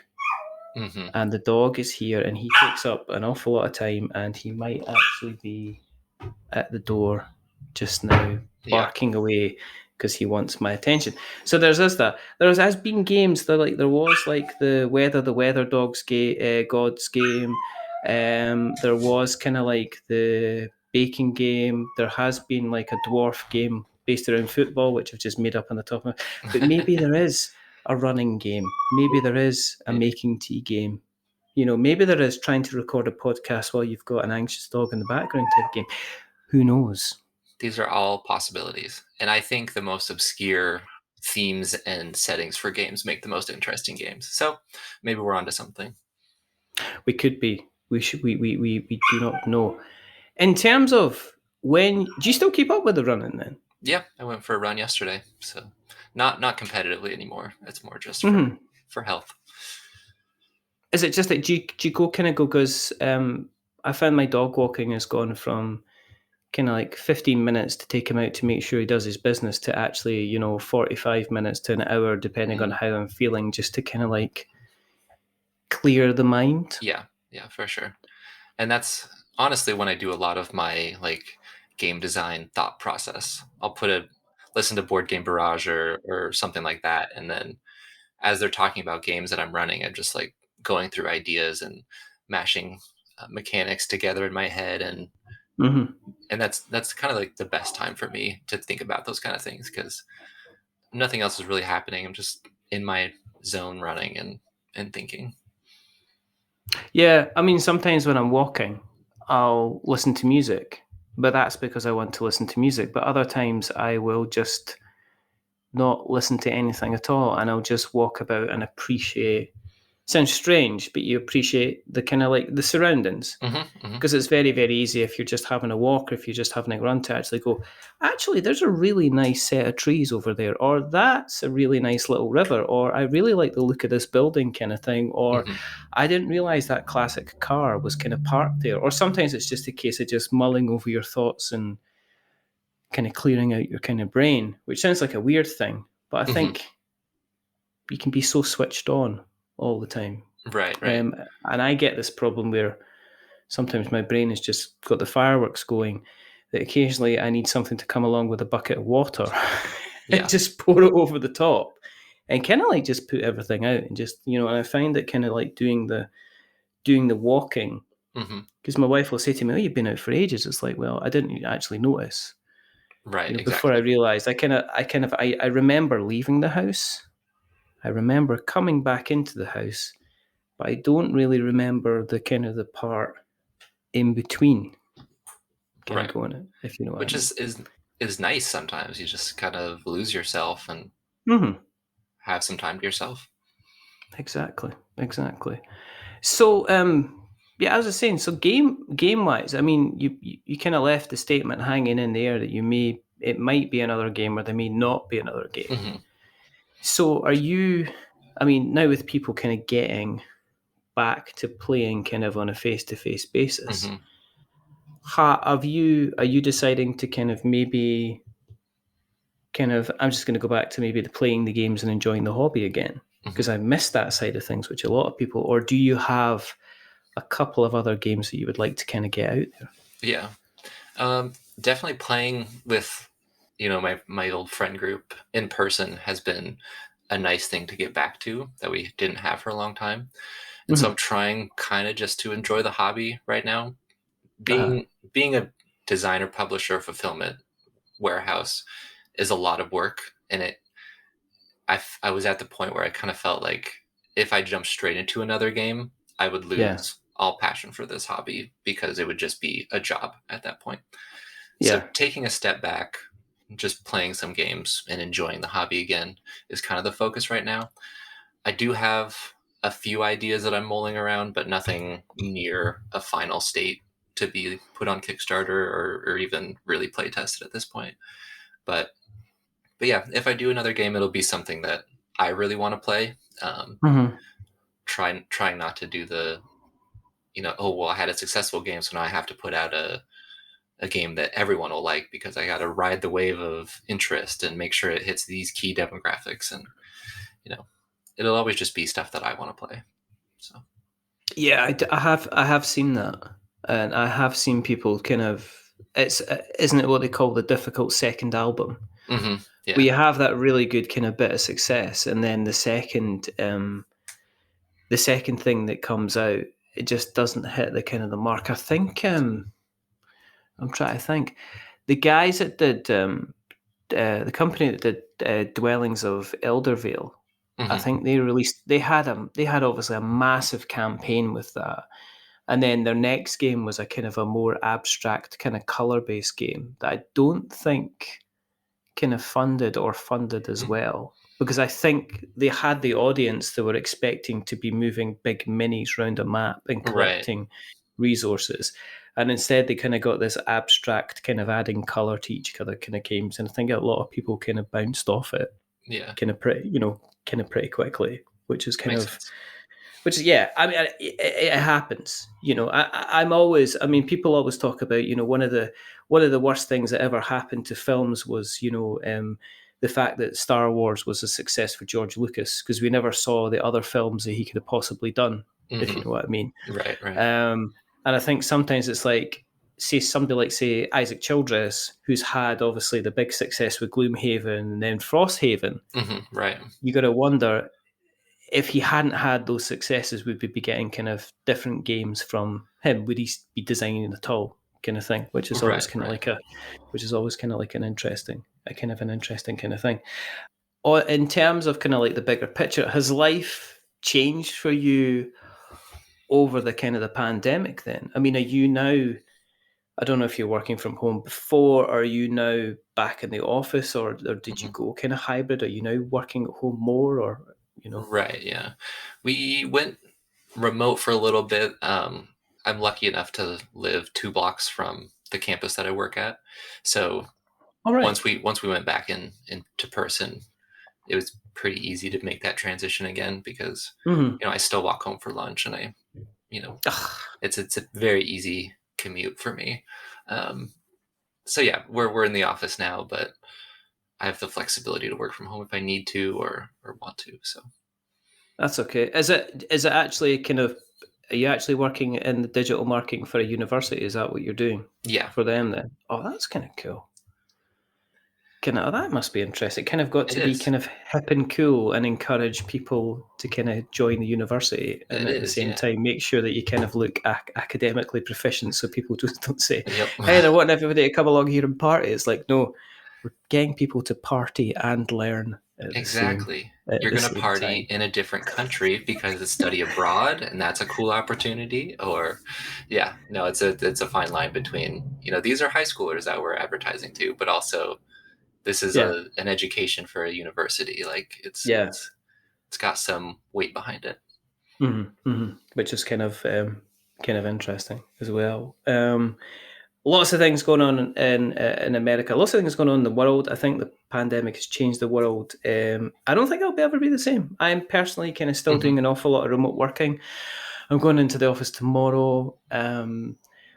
Speaker 3: Mm-hmm.
Speaker 2: and the dog is here, and he takes up an awful lot of time, and he might actually be at the door just now,
Speaker 3: Yeah.
Speaker 2: barking away because he wants my attention. So that. There has been games that there was like the Weather Dogs Gods game. There was kind of like the baking game. There has been like a dwarf game based around football, which I've just made up on the top of my. But maybe there is a running game. Maybe there is a making tea game. Maybe there is trying to record a podcast while you've got an anxious dog in the background type game. Who knows?
Speaker 3: These are all possibilities. And I think the most obscure themes and settings for games make the most interesting games. So maybe we're onto something.
Speaker 2: We could be. We should. We do not know. In terms of when, do you still keep up with the running then?
Speaker 3: Yeah, I went for a run yesterday. So not competitively anymore. It's more just for health.
Speaker 2: Is it just that do you go kind of go because I found my dog walking has gone from kind of like 15 minutes to take him out to make sure he does his business to actually 45 minutes to an hour depending on how I'm feeling, just to kind of like clear the mind.
Speaker 3: Yeah, for sure. And that's honestly when I do a lot of my like game design thought process. I'll listen to Board Game Barrage or something like that, and then as they're talking about games that I'm running, I'm just like going through ideas and mashing mechanics together in my head, and that's kind of like the best time for me to think about those kind of things, because nothing else is really happening. I'm just in my zone running and thinking.
Speaker 2: Yeah, I mean, sometimes when I'm walking, I'll listen to music, but that's because I want to listen to music. But other times I will just not listen to anything at all, and I'll just walk about and appreciate. Sounds strange, but you appreciate the kind of like the surroundings, because it's very, very easy if you're just having a walk or if you're just having a run to actually go, actually, there's a really nice set of trees over there, or that's a really nice little river, or I really like the look of this building kind of thing, or I didn't realize that classic car was kind of parked there. Or sometimes it's just a case of just mulling over your thoughts and kind of clearing out your kind of brain, which sounds like a weird thing, but I think you can be so switched on all the time.
Speaker 3: Right.
Speaker 2: And I get this problem where sometimes my brain has just got the fireworks going, that occasionally I need something to come along with a bucket of water and just pour it over the top and kind of like just put everything out and just, and I find that kind of like doing the walking, because my wife will say to me, oh, you've been out for ages. It's like, well, I didn't actually notice.
Speaker 3: Right. Exactly.
Speaker 2: Before I realized, I remember leaving the house. I remember coming back into the house, but I don't really remember the kind of the part in between. Kind of going, if you know what I mean.
Speaker 3: Which is nice sometimes. You just kind of lose yourself and have some time to yourself.
Speaker 2: Exactly. So, as I was saying, so game wise, I mean, you kind of left the statement hanging in the air that it might be another game or there may not be another game. So, are you? I mean, now with people kind of getting back to playing kind of on a face-to-face basis, are you deciding to kind of maybe I'm just going to go back to maybe the playing the games and enjoying the hobby again, because I missed that side of things, which a lot of people, or do you have a couple of other games that you would like to kind of get out there?
Speaker 3: Yeah. Definitely playing with, my old friend group in person has been a nice thing to get back to that we didn't have for a long time. And so I'm trying kind of just to enjoy the hobby right now. Being a designer, publisher, fulfillment warehouse is a lot of work. And I was at the point where I kind of felt like if I jumped straight into another game, I would lose all passion for this hobby because it would just be a job at that point. So taking a step back, just playing some games and enjoying the hobby again is kind of the focus right now. I do have a few ideas that I'm mulling around, but nothing near a final state to be put on Kickstarter or even really play tested at this point. But yeah, if I do another game, it'll be something that I really want to play.
Speaker 2: Mm-hmm.
Speaker 3: Trying not to do the, oh well, I had a successful game, so now I have to put out a game that everyone will like because I got to ride the wave of interest and make sure it hits these key demographics, and you know, it'll always just be stuff that I want to play. So
Speaker 2: Yeah, I have seen that, and I have seen people kind of. It's isn't it what they call the difficult second album?
Speaker 3: yeah,
Speaker 2: Where you have that really good kind of bit of success, and then the second thing that comes out, it just doesn't hit the kind of the mark. I think I'm trying to think. The guys that did the company that did Dwellings of Eldervale, I think they had obviously a massive campaign with that. And then their next game was a kind of a more abstract, kind of color based game that I don't think kind of funded as well. Because I think they had the audience that were expecting to be moving big minis around a map and
Speaker 3: right,
Speaker 2: collecting resources. And instead they kind of got this abstract kind of adding color to each other kind of games. And I think a lot of people kind of bounced off it
Speaker 3: yeah,
Speaker 2: kind of kind of pretty quickly, which is kind
Speaker 3: makes
Speaker 2: of
Speaker 3: sense.
Speaker 2: which is, yeah, I mean, it happens. I'm always. I mean, people always talk about. One of the worst things that ever happened to films was the fact that Star Wars was a success for George Lucas because we never saw the other films that he could have possibly done, if you know what I mean.
Speaker 3: Right.
Speaker 2: And I think sometimes it's like, say somebody like say Isaac Childress, who's had obviously the big success with Gloomhaven and then Frosthaven.
Speaker 3: Right.
Speaker 2: You got to wonder if he hadn't had those successes, would we be getting kind of different games from him? Would he be designing at all, kind of thing? Which is always kind of like an interesting, an interesting kind of thing. Or in terms of kind of like the bigger picture, has life changed for you over the kind of the pandemic? Then, I mean, are you now? I don't know if you're working from home before. Are you now back in the office, or did you go kind of hybrid? Are you now working at home more, or
Speaker 3: Right. Yeah. We went remote for a little bit. I'm lucky enough to live 2 blocks from the campus that I work at. So
Speaker 2: All right.
Speaker 3: once we went back into person, it was pretty easy to make that transition again because
Speaker 2: Mm-hmm.
Speaker 3: I still walk home for lunch, and I you know
Speaker 2: Ugh,
Speaker 3: it's a very easy commute for me. So yeah, we're in the office now, but I have the flexibility to work from home if I need to or want to. So
Speaker 2: that's okay. Is it actually kind of? Are you actually working in the digital marketing for a university? Is that what you're doing
Speaker 3: yeah,
Speaker 2: for them then? Oh, that's kind of cool. That must be interesting. Kind of got
Speaker 3: it
Speaker 2: to be
Speaker 3: is.
Speaker 2: kind of hip and cool and encourage people to kind of join the university, and
Speaker 3: It
Speaker 2: at the
Speaker 3: is.
Speaker 2: same
Speaker 3: Yeah.
Speaker 2: time make sure that you kind of look academically proficient, so people just don't say,
Speaker 3: Yep.
Speaker 2: "Hey, they're wanting everybody to come along here and party." It's like, no, we're getting people to party and learn
Speaker 3: Exactly.
Speaker 2: at
Speaker 3: You're
Speaker 2: the
Speaker 3: going to
Speaker 2: same
Speaker 3: party
Speaker 2: time.
Speaker 3: in a different country because it's study abroad and that's a cool opportunity, or yeah, no, it's a fine line between, these are high schoolers that we're advertising to, but also this is
Speaker 2: Yeah,
Speaker 3: an education for a university. Like
Speaker 2: yeah.
Speaker 3: it's got some weight behind it.
Speaker 2: Which is kind of interesting as well. Lots of things going on in America. Lots of things going on in the world. I think the pandemic has changed the world. I don't think I'll ever be the same. I'm personally kind of still
Speaker 3: Hmm.
Speaker 2: doing an awful lot of remote working. I'm going into the office tomorrow,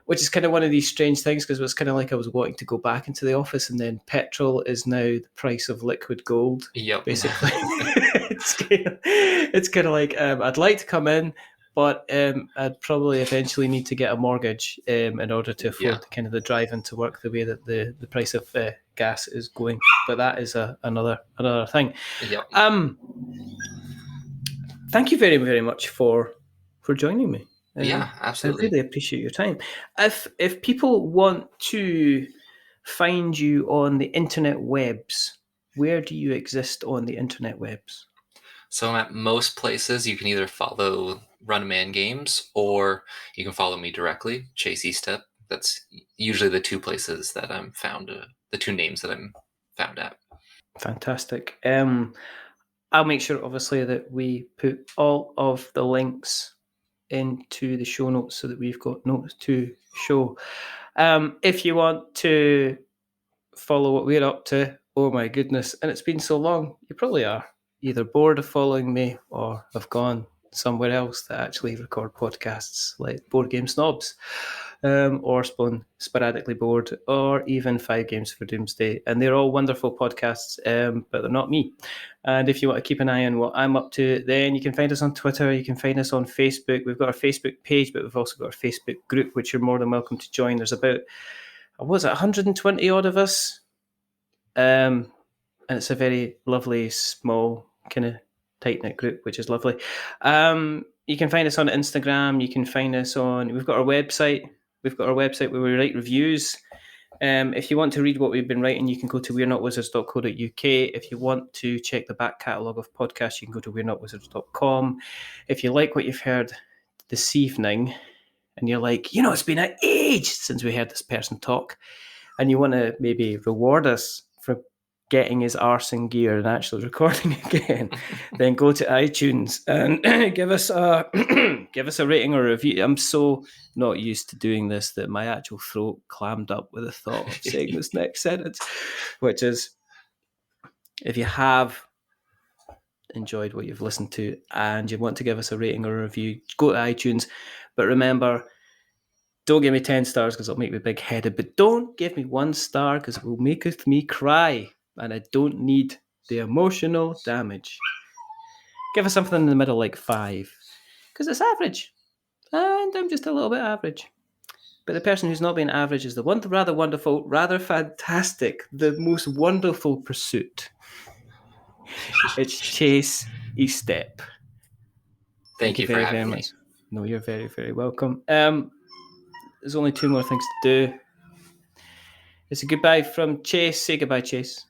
Speaker 2: which is kind of one of these strange things because it was kind of like I was wanting to go back into the office, and then petrol is now the price of liquid gold,
Speaker 3: Yep.
Speaker 2: basically. It's kind of like I'd like to come in, but I'd probably eventually need to get a mortgage in order to
Speaker 3: Yeah.
Speaker 2: afford the kind of the drive into work the way that the price of gas is going. But that is another thing.
Speaker 3: Yep.
Speaker 2: Um, Thank you very, very much for joining me.
Speaker 3: Yeah,
Speaker 2: I
Speaker 3: absolutely.
Speaker 2: really appreciate your time. If people want to find you on the internet webs, where do you exist on the internet webs?
Speaker 3: So I'm at most places. You can either follow Runnaman Games or you can follow me directly, Chase Estep. That's usually the two places that I'm found, the two names that I'm found at.
Speaker 2: Fantastic. I'll make sure, obviously, that we put all of the links into the show notes so that we've got notes to show. If you want to follow what we're up to, oh my goodness, and it's been so long, you probably are. either bored of following me or have gone somewhere else that actually record podcasts like Board Game Snobs, or Spawn Sporadically Bored, or even 5 Games for Doomsday. And they're all wonderful podcasts, but they're not me. And if you want to keep an eye on what I'm up to, then you can find us on Twitter, you can find us on Facebook. We've got our Facebook page, but we've also got our Facebook group, which you're more than welcome to join. There's about, 120 odd of us? And it's a very lovely, small, kind of tight-knit group, which is lovely. You can find us on Instagram. You can find us on... We've got our website. We've got our website where we write reviews. If you want to read what we've been writing, you can go to we'renotwizards.co.uk. If you want to check the back catalogue of podcasts, you can go to we'renotwizards.com. If you like what you've heard this evening, and you're like, it's been an age since we heard this person talk, and you want to maybe reward us for getting his arse in gear and actually recording again, then go to iTunes and give us a rating or a review. I'm so not used to doing this that my actual throat clammed up with the thought of saying this next sentence, which is, if you have enjoyed what you've listened to and you want to give us a rating or a review, go to iTunes. But remember, don't give me 10 stars because it'll make me big-headed, but don't give me 1 star because it will make me cry, and I don't need the emotional damage. Give us something in the middle like 5 because it's average, and I'm just a little bit average. But the person who's not being average is the one rather wonderful, rather fantastic, the most wonderful pursuit. It's Chase Estep.
Speaker 3: Thank you for having me.
Speaker 2: No, you're very, very welcome. There's only 2 more things to do. It's a goodbye from Chase. Say goodbye, Chase.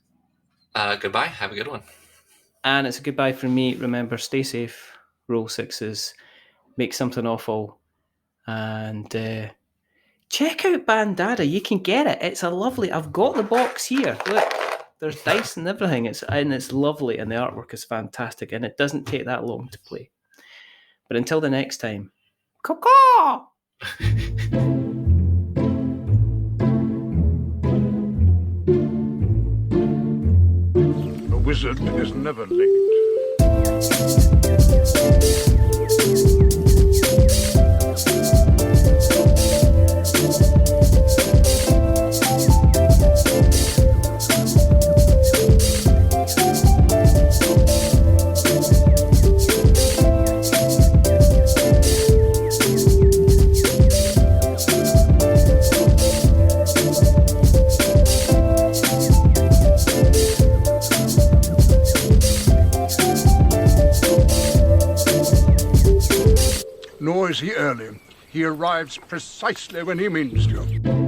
Speaker 3: Goodbye. Have a good one.
Speaker 2: And it's a goodbye from me. Remember, stay safe, roll 6s, make something awful, and check out Bandada. You can get it. It's a lovely... I've got the box here. Look, there's dice and everything. It's lovely, and the artwork is fantastic, and it doesn't take that long to play. But until the next time, caw-caw!
Speaker 4: A wizard is never late. Nor is he early. He arrives precisely when he means to.